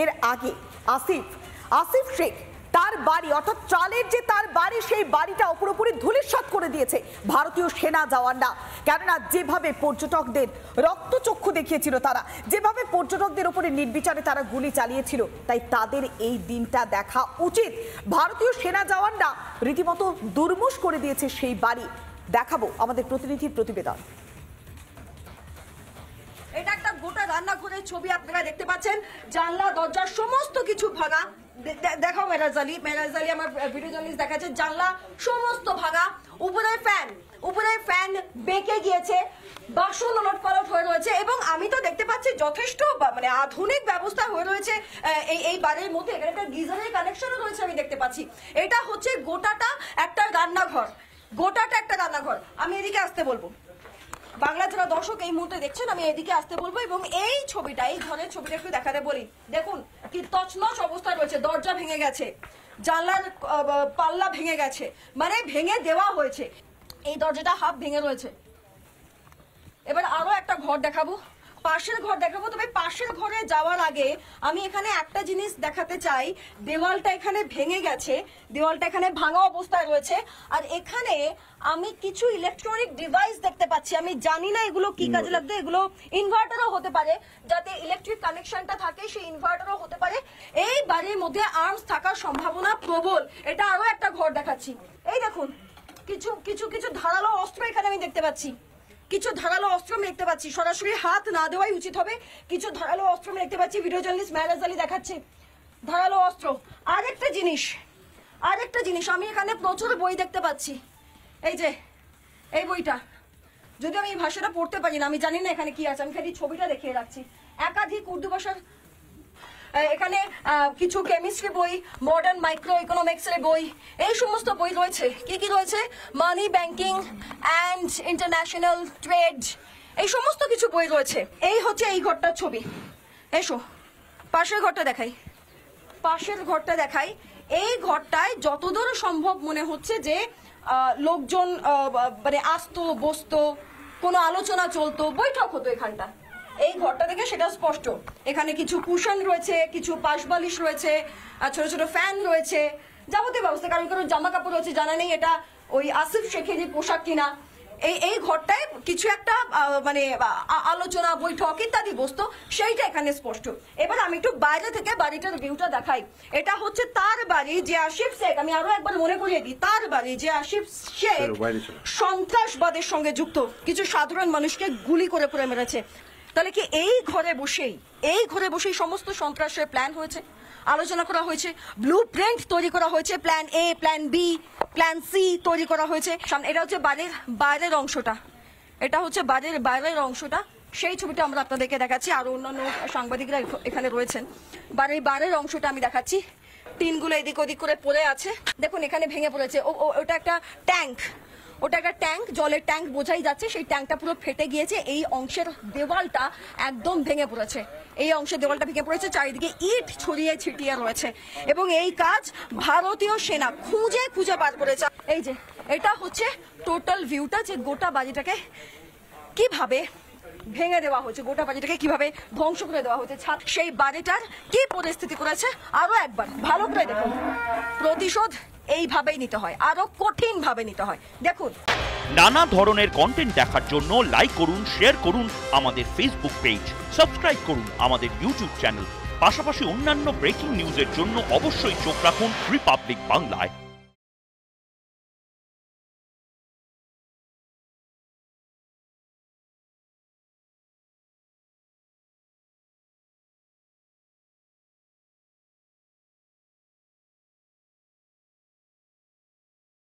এর আগে আসিফ শেখ তার বাড়ি অর্থাৎ চালের যে তার বাড়ি সেই বাড়িটা পুরোপুরি ধূলিসাৎ করে দিয়েছে ভারতীয় সেনা জওয়ানরা। কেননা যেভাবে পর্যটকদের রক্তচক্ষু দেখিয়েছিল তারা, যেভাবে পর্যটকদের উপরে নির্বিচারে তারা গুলি চালিয়েছিল, তাই তাদের এই দিনটা দেখা উচিত। ভারতীয় সেনা জওয়ানরা রীতিমতো দুর্মুষ করে দিয়েছে সেই বাড়ি। দেখাবো আমাদের প্রতিনিধির প্রতিবেদন। এটা একটা গোটা রান্নাঘরের ছবি আপনারা দেখতে পাচ্ছেন, জানলা দরজা সমস্ত কিছু ভাঙা। দেখাও মেরাজ আলী আমার ভিডিও জার্নালিস্ট দেখাচ্ছে, জানলা সমস্ত ভাঙা, উপরে ফ্যান বেঁকে গিয়েছে, বাসন ওলটপালট হয়ে রয়েছে এবং আমি তো দেখতে পাচ্ছি যথেষ্ট মানে আধুনিক ব্যবস্থা হয়ে রয়েছে এই বাড়ির মধ্যে। এখানে একটা গিজারের কানেকশনও রয়েছে আমি দেখতে পাচ্ছি। এটা হচ্ছে গোটাটা একটা রান্নাঘর। আমি এদিকে আসতে বলবো, বাংলা যারা দর্শক এই মুহূর্তে দেখছেন, আমি এদিকে আসতে বলবো এবং এই ছবিটা, এই ঘরের ছবিটা একটু দেখাতে বলি। দেখুন কি তছনছ অবস্থায় রয়েছে, দরজা ভেঙে গেছে, জানলার পাল্লা ভেঙে গেছে, মানে ভেঙে দেওয়া হয়েছে। এই দরজাটা হাফ ভেঙে রয়েছে। এবার আরো একটা ঘর দেখাবো, পাশের ঘর দেখাবো। তবে পাশের ঘরে যাওয়ার আগে আমি এখানে একটা জিনিস দেখাতে চাই, দেওয়ালটা এখানে ভেঙে গেছে, দেওয়ালটা এখানে ভাঙা অবস্থায় রয়েছে। আর এখানে আমি কিছু ইলেকট্রনিক ডিভাইস দেখতে পাচ্ছি, আমি জানি না এগুলো কি কাজে লাগবে। এগুলো ইনভার্টারও হতে পারে, যাতে ইলেকট্রিক কানেকশনটা থাকে, সেই ইনভার্টারও হতে পারে। এই বাড়ির মধ্যে আর্মস থাকার সম্ভাবনা প্রবল। এটা আরো একটা ঘর দেখাচ্ছি, এই দেখুন কিছু ধারালো অস্ত্র এখানে আমি দেখতে পাচ্ছি, সরাসরি হাত না দেওয়াই উচিত হবে। কিছু ধারালো অস্ত্র আমি দেখতে পাচ্ছি, ভিডিও জার্নালিস্ট মেরাজ আলী দেখাচ্ছে ধারালো অস্ত্র। আরেকটা জিনিস আমি এখানে প্রচুর বই দেখতে পাচ্ছি, এই যে এই বইটা, যদি আমি এই ভাষাটা পড়তে পারি না, আমি জানি না এখানে কি আছে, আমি খালি ছবিটা দেখিয়ে রাখছি। একাধিক উর্দু ভাষার, এখানে কিছু কেমিস্ট্রি বই, মডার্ন মাইক্রো ইকোনমিক্স এর বই, এই সমস্ত বই রয়েছে। কি রয়েছে? মানি, ব্যাংকিং অ্যান্ড ইন্টারন্যাশনাল ট্রেড, এই সমস্ত কিছু বই রয়েছে। এই হচ্ছে এই ঘরটার ছবি। এসো পাশের ঘরটা দেখাই। এই ঘরটায় যতদূর সম্ভব মনে হচ্ছে যে লোকজন মানে আসতো, বসতো, কোনো আলোচনা চলতো, বৈঠক হতো এখানটা। এই ঘরটা থেকে সেটা স্পষ্ট। এখানে কিছু কুশন রয়েছে, কিছু পাশবালিশ রয়েছে, ছোট ছোট ফ্যান রয়েছে, যাবতীয় ব্যবস্থা। কারণ জামা কাপড় রয়েছে, জানা নেই এটা ওই আসিফ শেখেরই পোশাক কিনা। এই ঘরটায় কিছু একটা মানে আলোচনা, বৈঠক ইত্যাদি বসতো, সেইটা এখানে স্পষ্ট। এবার আমি একটু বাইরে থেকে বাড়িটার ভিউটা দেখাই। এটা হচ্ছে তার বাড়ি যে আসিফ শেখ, আমি আরো একবার মনে করিয়ে দিই, তার বাড়ি যে আসিফ শেখ সন্ত্রাসবাদের সঙ্গে যুক্ত, কিছু সাধারণ মানুষকে গুলি করে পুড়ে মেরেছে। তাহলে কি এই ঘরে বসেই সমস্ত সন্ত্রাসের প্ল্যান হয়েছে, আলোচনা করা হয়েছে, ব্লু প্রিন্ট তৈরি করা হয়েছে, plan A, plan B, plan C তৈরি করা হয়েছে। এটা হচ্ছে বাইরের অংশটা, সেই ছবিটা আমরা আপনাদেরকে দেখাচ্ছি। আরো অন্যান্য সাংবাদিকরা এখানে রয়েছেন। বাইরের অংশটা আমি দেখাচ্ছি, টিনগুলো এদিক ওদিক করে পড়ে আছে। দেখুন এখানে ভেঙে পড়েছে। ওটা একটা ট্যাঙ্ক, জলের ট্যাঙ্ক বোঝাই যাচ্ছে, সেই ট্যাঙ্কটা পুরো ফেটে গিয়েছে। এই অংশের দেওয়ালটা একদম ভেঙে পড়েছে, চারিদিকে ইট ছড়িয়ে ছিটিয়ে রয়েছে এবং এই কাজ ভারতীয় সেনা খুঁজে বার করেছে। এই যে এটা হচ্ছে টোটাল ভিউটা, যে গোটা বাড়িটাকে কিভাবে ভেঙে দেওয়া হয়েছে, গোটা বাড়িটাকে কিভাবে ধ্বংস করে দেওয়া হয়েছে। সেই বাড়িটার কি পরিস্থিতি করেছে আরো একবার ভালো করে দেখুন। প্রতিশোধ এইভাবেই নিতে হয়, আরো কঠিন ভাবে নিতে হয়। দেখুন, নানা ধরনের কন্টেন্ট দেখার জন্য লাইক করুন, শেয়ার করুন আমাদের ফেসবুক পেজ, সাবস্ক্রাইব করুন আমাদের ইউটিউব চ্যানেল। পাশাপাশি অন্যান্য ব্রেকিং নিউজের জন্য অবশ্যই চোখ রাখুন রিপাবলিক বাংলায়।